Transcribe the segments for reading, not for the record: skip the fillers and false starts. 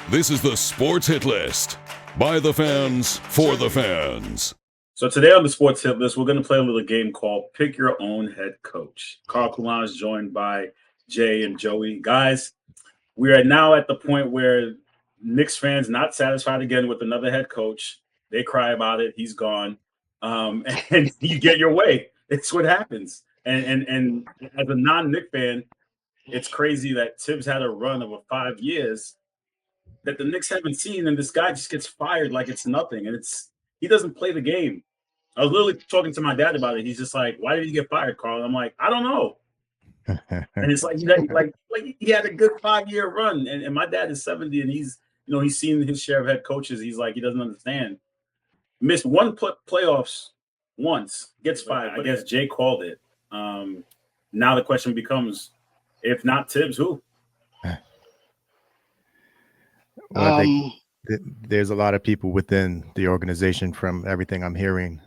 This is the Sports Hit List. By the fans, for the fans. So today on the Sports Hit List, we're going to play a little game called Pick Your Own Head Coach. Carl Kulan is joined by Jay and Joey. Guys, we are now at the point where Knicks fans not satisfied again with another head coach. They cry about it. He's gone. And you get your way. It's what happens. And as a non-Knicks fan, it's crazy that Tibbs had a run of 5 years that the Knicks haven't seen, and this guy just gets fired like it's nothing. And he doesn't play the game. I was literally talking to my dad about it. He's just like, "Why did he get fired, Carl?" And I'm like, "I don't know." And it's like he had a good 5-year run, and my dad is 70, and he's seen his share of head coaches. He's like, he doesn't understand. Missed one playoffs once, gets fired. I guess Jay called it. Now the question becomes, if not Tibbs, who? Well, I think there's a lot of people within the organization, from everything I'm hearing,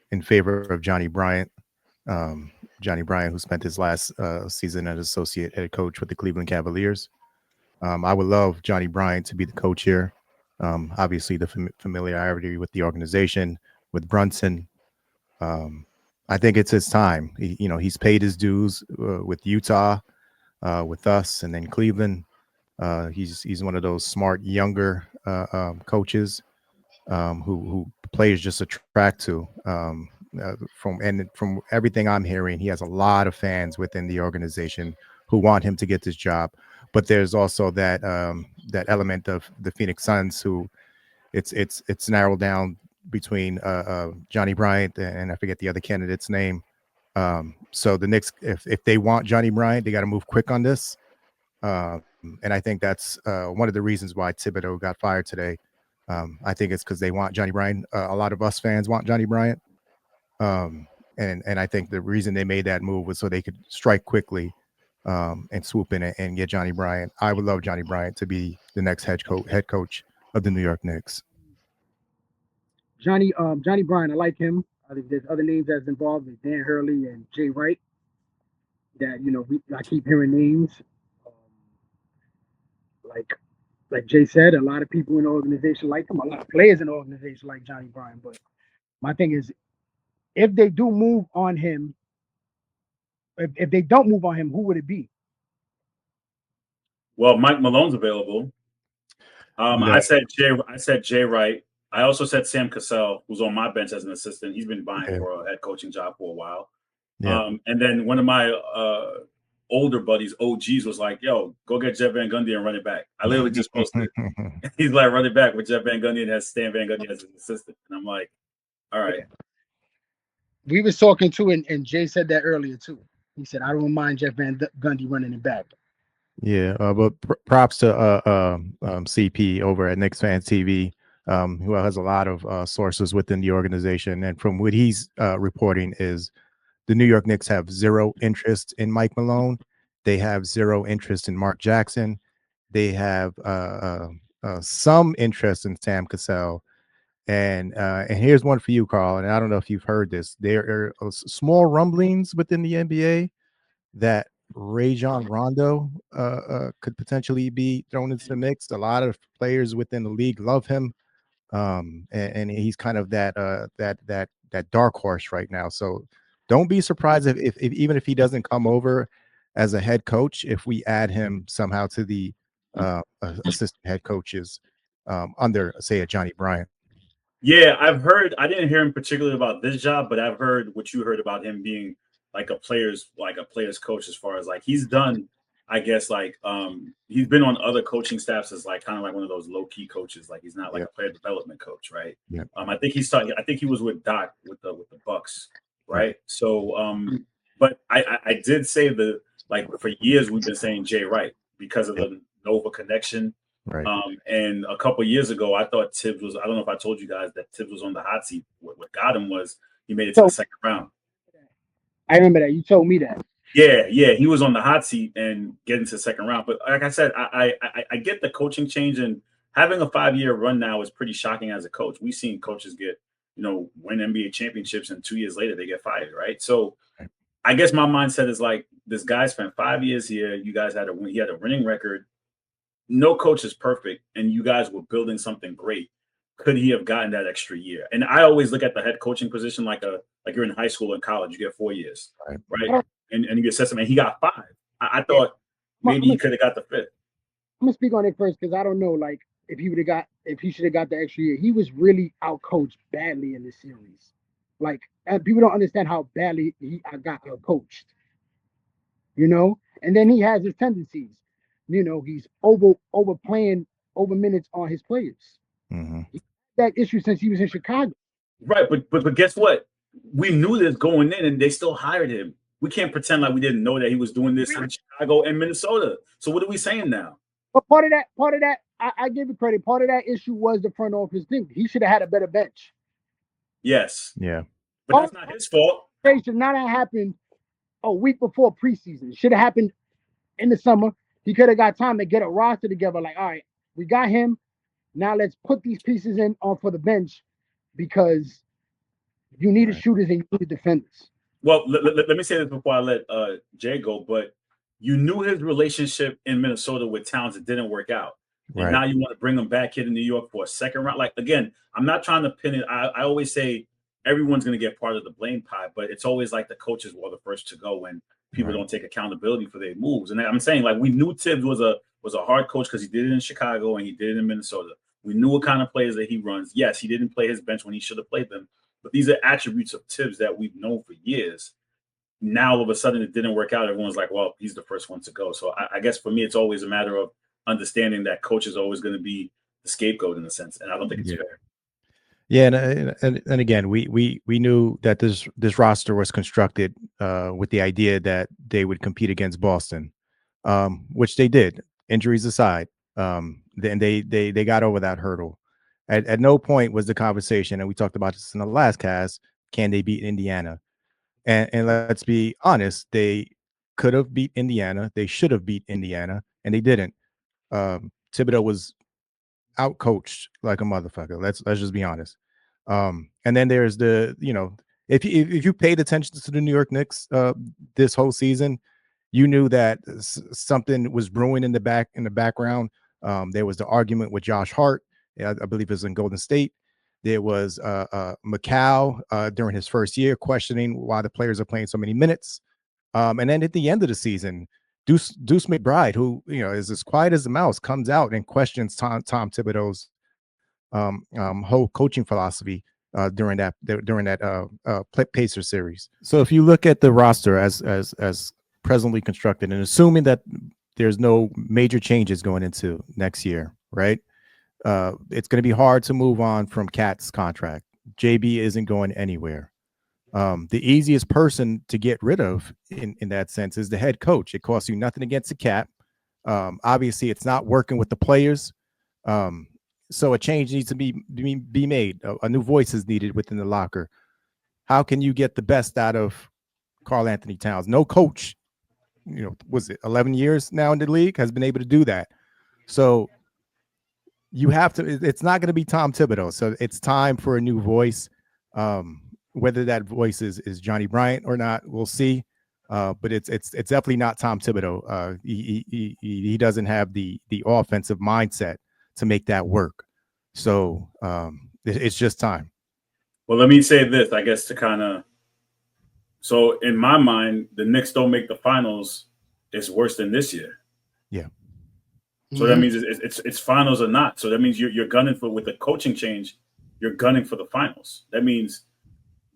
in favor of Johnny Bryant. Johnny Bryant, who spent his last season as associate head coach with the Cleveland Cavaliers. I would love Johnny Bryant to be the coach here. Obviously, the familiarity with the organization, with Brunson. I think it's his time. He's paid his dues with Utah, with us, and then Cleveland. He's one of those smart younger coaches who players just attract to. From everything I'm hearing, he has a lot of fans within the organization who want him to get this job. But there's also that element of the Phoenix Suns, who it's narrowed down between Johnny Bryant and I forget the other candidate's name. So the Knicks, if they want Johnny Bryant, they got to move quick on this. And I think that's one of the reasons why Thibodeau got fired today. I think it's because they want Johnny Bryant. A lot of us fans want Johnny Bryant. And I think the reason they made that move was so they could strike quickly and swoop in and get Johnny Bryant. I would love Johnny Bryant to be the next head coach of the New York Knicks. Johnny Bryant, I like him. I think there's other names that's involved, like Dan Hurley and Jay Wright. That I keep hearing names. Like Jay said, a lot of people in the organization like him. A lot of players in the organization like Johnny Bryant. But my thing is, if they do move on him, if they don't move on him, who would it be? Well, Mike Malone's available. I said Jay Wright. I also said Sam Cassell, who's on my bench as an assistant. He's been vying for a head coaching job for a while. Yeah. And then one of my older buddies, OGs, was like, "Yo, go get Jeff Van Gundy and run it back." I literally just posted it. He's like, "Run it back with Jeff Van Gundy," and has Stan Van Gundy as an assistant. And I'm like, all right. We was talking too, and Jay said that earlier too. He said, "I don't mind Jeff Van Gundy running it back." Yeah, but props to CP over at Knicks Fan TV, who has a lot of sources within the organization. And from what he's reporting is the New York Knicks have zero interest in Mike Malone. They have zero interest in Mark Jackson. They have some interest in Sam Cassell. And here's one for you, Carl. And I don't know if you've heard this. There are small rumblings within the NBA that Rajon Rondo could potentially be thrown into the mix. A lot of players within the league love him, and he's kind of that dark horse right now. So don't be surprised if even if he doesn't come over as a head coach, if we add him somehow to the assistant head coaches under, say, a Johnny Bryant. Yeah, I've heard. I didn't hear him particularly about this job, but I've heard what you heard about him being like a player's coach, as far as like he's done. I guess he's been on other coaching staffs as like kind of like one of those low key coaches. Like he's not like a player development coach, right? Yeah. I think he was with Doc with the Bucks, right? So, but I did say for years we've been saying Jay Wright because of the Nova connection. Right. And a couple of years ago, I thought Tibbs was. I don't know if I told you guys that Tibbs was on the hot seat. What got him was he made it to the second round. I remember that. You told me that. Yeah, he was on the hot seat and getting to the second round. But like I said, I get the coaching change, and having a 5-year run now is pretty shocking as a coach. We've seen coaches get win NBA championships, and 2 years later they get fired, right? So I guess my mindset is like, this guy spent 5 years here. You guys he had a winning record. no coach is perfect, and you guys were building something great. Could he have gotten that extra year? And I always look at the head coaching position like you're in high school and college. You get 4 years, right? And you get assessment. And he got 5. I thought maybe he could have got the 5th. I'm gonna speak on it first because I don't know, like if he should have got the extra year. He was really outcoached badly in this series. Like, and people don't understand how badly he got outcoached. You know, and then he has his tendencies. You know, he's overplaying over minutes on his players. Mm-hmm. That issue since he was in Chicago. Right, but guess what? We knew this going in, and they still hired him. We can't pretend like we didn't know that he was doing this in Chicago and Minnesota. So what are we saying now? But part of that, I give you credit. Part of that issue was the front office thing. He should have had a better bench. Yes. Yeah. But that's not his fault. It should not have happened a week before preseason. It should have happened in the summer. He could have got time to get a roster together. Like, all right, we got him. Now let's put these pieces in on for the bench because you needed shooters and you needed defenders. Well, let me say this before I let Jay go, but you knew his relationship in Minnesota with Towns. It didn't work out. And now you want to bring him back here to New York for a second round. Like, again, I'm not trying to pin it. I always say everyone's going to get part of the blame pie, but it's always like the coaches were the first to go when people don't take accountability for their moves. And I'm saying, like, we knew Tibbs was a hard coach because he did it in Chicago and he did it in Minnesota. We knew what kind of players that he runs. Yes, he didn't play his bench when he should have played them, but these are attributes of Tibbs that we've known for years. Now, all of a sudden, it didn't work out. Everyone's like, well, he's the first one to go. So I guess for me, it's always a matter of understanding that coach is always going to be the scapegoat in a sense. And I don't think it's fair. Yeah, and again, we knew that this roster was constructed with the idea that they would compete against Boston, which they did. Injuries aside, then they got over that hurdle. At no point was the conversation, and we talked about this in the last cast, can they beat Indiana? And let's be honest, they could have beat Indiana. They should have beat Indiana, and they didn't. Thibodeau was outcoached like a motherfucker. Let's just be honest. And then there's the, if you paid attention to the New York Knicks this whole season, you knew that something was brewing in the background. There was the argument with Josh Hart. I believe it was in Golden State. There was Macau during his first year questioning why the players are playing so many minutes. And then at the end of the season, Deuce McBride, who is as quiet as a mouse, comes out and questions Tom Thibodeau's whole coaching philosophy during that Pacers series. So if you look at the roster as presently constructed, and assuming that there's no major changes going into next year, right? It's going to be hard to move on from Cat's contract. JB isn't going anywhere. The easiest person to get rid of in that sense is the head coach. It costs you nothing against the cap. Obviously, it's not working with the players. So a change needs to be made. A new voice is needed within the locker. How can you get the best out of Karl Anthony Towns? No coach, was it 11 years now in the league, has been able to do that. So you have to, it's not going to be Tom Thibodeau. So it's time for a new voice. Whether that voice is Johnny Bryant or not, we'll see. But it's definitely not Tom Thibodeau. He doesn't have the offensive mindset to make that work. So it's just time. Well, let me say this, I guess, to kind of, so in my mind, the Knicks don't make the finals is worse than this year. Yeah. So that means it's finals or not. So that means you're gunning for, with the coaching change, you're gunning for the finals. That means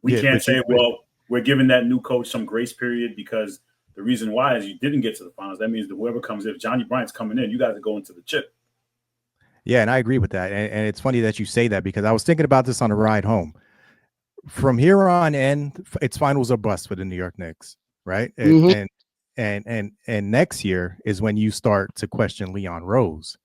we can't say, well, we're giving that new coach some grace period because the reason why is you didn't get to the finals. That means that whoever comes in, if Johnny Bryant's coming in, you guys are going to the chip. Yeah, and I agree with that. And it's funny that you say that because I was thinking about this on the ride home. From here on in, it's finals or bust for the New York Knicks, right? And next year is when you start to question Leon Rose.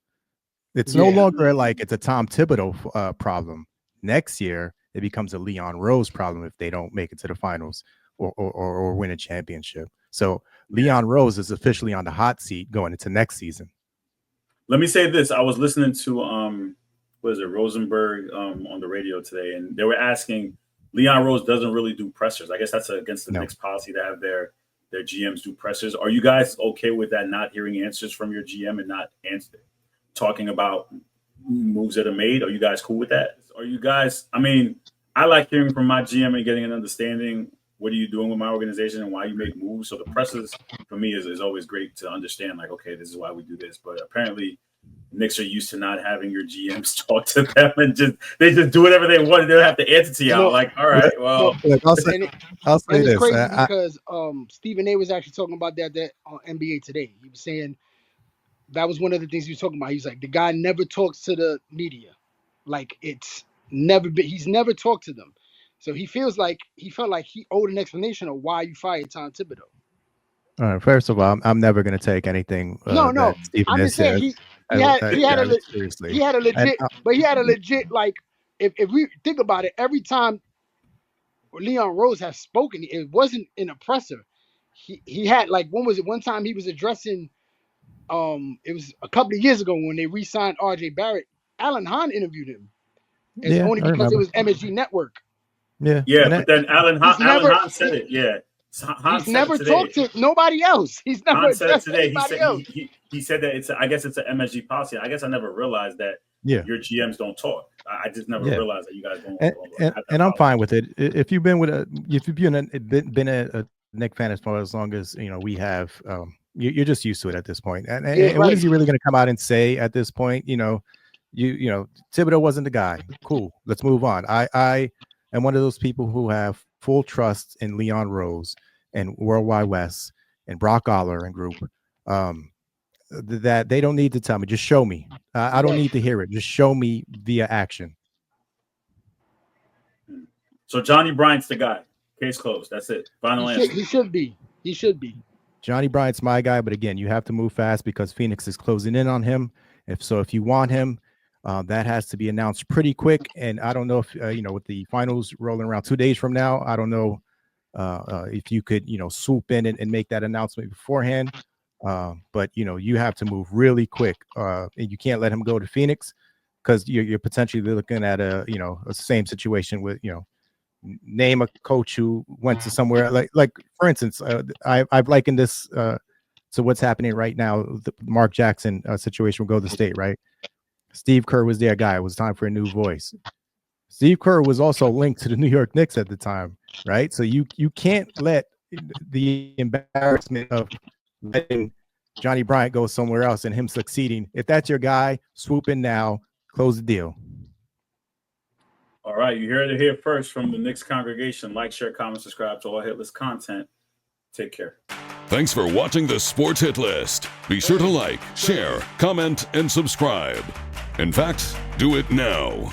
It's no longer like it's a Tom Thibodeau problem. Next year, it becomes a Leon Rose problem if they don't make it to the finals or win a championship. So Leon Rose is officially on the hot seat going into next season. Let me say this. I was listening to Rosenberg on the radio today, and they were asking, Leon Rose doesn't really do pressers. I guess that's against the Knicks policy to have their GMs do pressers. Are you guys okay with that, not hearing answers from your GM and not answer? talking about moves that are made. Are you guys cool with that? Are you guys? I mean, I like hearing from my GM and getting an understanding. What are you doing with my organization and why you make moves? So the presses for me is always great to understand. Like, okay, this is why we do this. But apparently, Knicks are used to not having your GMs talk to them and they just do whatever they want. They don't have to answer to y'all. Like, all right, well, Look, I'll say it's this. crazy because Stephen A was actually talking about that on NBA Today. He was saying that was one of the things he was talking about. He's like, the guy never talks to the media. Like, it's never been, he's never talked to them. So he felt like he owed an explanation of why you fired Tom Thibodeau. All right, first of all, I'm never going to take anything. No. That Stephen I'm just saying he had a legit, like, if we think about it, every time Leon Rose has spoken, it wasn't an oppressor. He had, like, when was it? One time he was addressing, it was a couple of years ago when they re-signed RJ Barrett. Alan Hahn interviewed him. It's only because it was MSG Network. Yeah, but then Alan Hahn said it. Yeah, he's never talked to nobody else. He's never addressed anybody else. He said that I guess it's an MSG policy. I guess I never realized that. Yeah, your GMs don't talk. I just never realized that you guys don't. And I'm fine with it. If you've been been a Knicks fan as far as long as we have, you're just used to it at this point. And what is he really going to come out and say at this point? Thibodeau wasn't the guy. Cool, let's move on. I am one of those people who have full trust in Leon Rose and Worldwide West and Brock Aller and group. That they don't need to tell me. Just show me. I don't need to hear it. Just show me via action. So Johnny Bryant's the guy. Case closed. That's it. Final answer. He should be. Johnny Bryant's my guy, but again, you have to move fast because Phoenix is closing in on him. If you want him, that has to be announced pretty quick. And I don't know if with the finals rolling around 2 days from now, I don't know if you could swoop in and make that announcement beforehand. But you have to move really quick, and you can't let him go to Phoenix because you're potentially looking at a same situation with name a coach who went to somewhere like for instance, I've likened this to what's happening right now, the Mark Jackson situation with Golden State, right? Steve Kerr was their guy. It was time for a new voice. Steve Kerr was also linked to the New York Knicks at the time, right? So you can't let the embarrassment of letting Johnny Bryant go somewhere else and him succeeding. If that's your guy, swoop in now, close the deal. All right, you heard it here first from the Knicks congregation. Like, share, comment, subscribe to all Hitless content. Take care. Thanks for watching the Sports Hit List. Be sure to like, share, comment, and subscribe. In fact, do it now.